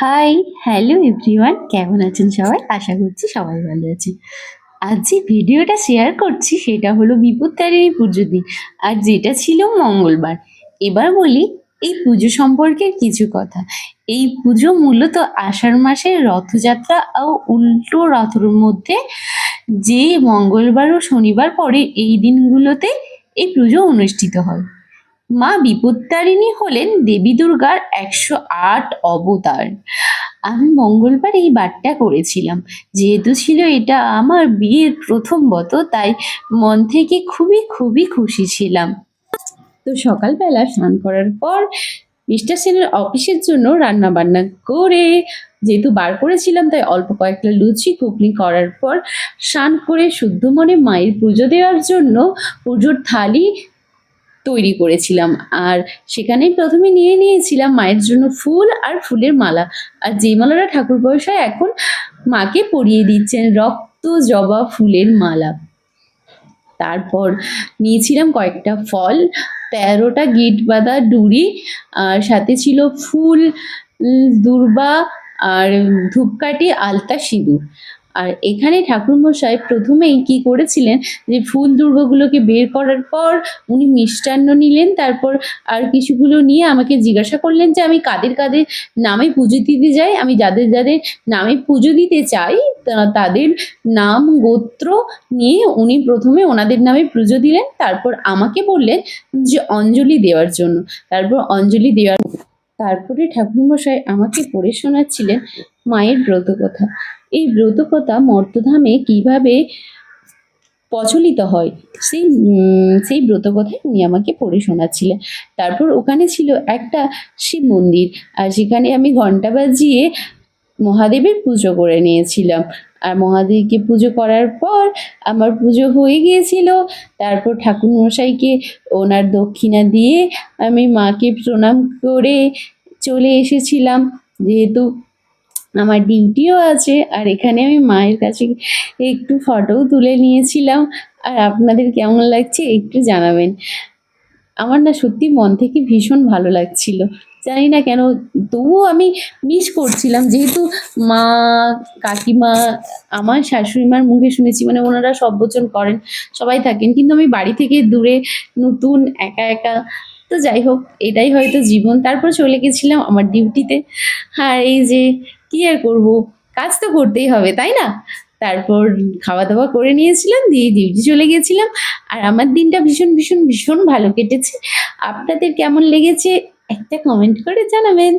High, hello everyone, কেমন আছেন সবাই? আশা করছি সবাই ভালো আছেন। আজ যে ভিডিওটা শেয়ার করছি সেটা হলো বিপত্তারিণী পুজোর দিন, আর যেটা ছিল মঙ্গলবার। এবার বলি এই পুজো সম্পর্কে কিছু কথা। এই পুজো মূলত আষাঢ় মাসের রথযাত্রা ও উল্টো রথের মধ্যে যে মঙ্গলবার ও শনিবার পড়ে এই দিনগুলোতে এই পুজো অনুষ্ঠিত হয়। মা বিপত্তারিণী হলেন দেবী দুর্গার ১০৮ অবতার। আমি মঙ্গলবার এই বারটা করেছিলাম, যেহেতু ছিল এটা আমার বিয়ের প্রথম ব্রত, তাই মন থেকে খুবই খুবই খুশি ছিলাম। তো সকালবেলা স্নান করার পর মিস্টার সেনের অফিসের জন্য রান্না বান্না করে, যেহেতু বার করেছিলাম তাই অল্প কয়েকটা লুচি ঘুগনি করার পর স্নান করে শুদ্ধ মনে মায়ের পুজো দেওয়ার জন্য পুজোর থালি তৈরি করেছিলাম। আর সেখানেই প্রথমে নিয়ে নিয়েছিলাম মায়ের জন্য ফুল আর ফুলের মালা। আর যেই মালাটা ঠাকুর পয়সায় এখন মাকে পরিয়ে দিচ্ছেন, রক্ত জবা ফুলের মালা। তারপর নিয়েছিলাম কয়েকটা ফল, ১৩টা গিট বাঁধা ডুরি, আর সাথে ছিল ফুল, দূর্বা, আর ধূপকাঠি, আলতা, সিঁদুর। আর এখানে ঠাকুরমশাই প্রথমেই কি করেছিলেন, যে ফুল দুর্বাগুলোকে বের করার পর উনি মিষ্টান্ন নিলেন, তারপর আর কিছুগুলো নিয়ে আমাকে জিজ্ঞাসা করলেন যে আমি কাদের কাদের নামে পুজো দিতে যাই। আমি যাদের যাদের নামে পুজো দিতে চাই তাদের নাম গোত্র নিয়ে উনি প্রথমে ওনাদের নামে পুজো দিলেন, তারপর আমাকে বললেন যে অঞ্জলি দেওয়ার জন্য। তারপরে ঠাকুরমশাই আমাকে পড়ে শোনাচ্ছিলেন মায়ের ব্রতকথা। এই ব্রতকথা মর্তধামে কিভাবে প্রচলিত হয় সেই ব্রতকথায় উনি আমাকে পড়ে শোনাচ্ছিলেন। তারপর ওখানে ছিল একটা শিব মন্দির, আর সেখানে আমি ঘন্টা বাজিয়ে মহাদেবের পুজো করে নিয়েছিলাম। আর মহাদেবকে পুজো করার পর আমার পুজো হয়ে গিয়েছিল। তারপর ঠাকুরমশাইকে ওনার দক্ষিণা দিয়ে আমি মাকে প্রণাম করে চলে এসেছিলাম, যেহেতু আমার ডিউটিও আছে। আর এখানে আমি মায়ের কাছে একটু ফটোও তুলে নিয়েছিলাম। আর আপনাদের কেমন লাগছে একটু জানাবেন। আমার না সত্যি মন থেকে ভীষণ ভালো লাগছিল, জানি না কেন, তবুও আমি মিস করছিলাম, যেহেতু মা, কাকিমা, আমার শাশুড়ি মার মুখে শুনেছি, মানে ওনারা সব বচন করেন, সবাই থাকেন, কিন্তু আমি বাড়ি থেকে দূরে, নতুন, একা একা। তো যাই হোক, এটাই হয়তো জীবন। তারপর চলে গেছিলাম আমার ডিউটিতে। আর এই যে কি আর করবো, কাজ তো করতেই হবে, তাই না? তারপর খাওয়া দাওয়া করে নিয়েছিলাম, দিয়ে ডিউটি চলে গেছিলাম। আর আমার দিনটা ভীষণ ভীষণ ভীষণ ভালো কেটেছে। আপনাদের কেমন লেগেছে একটা কমেন্ট করে জানাবেন।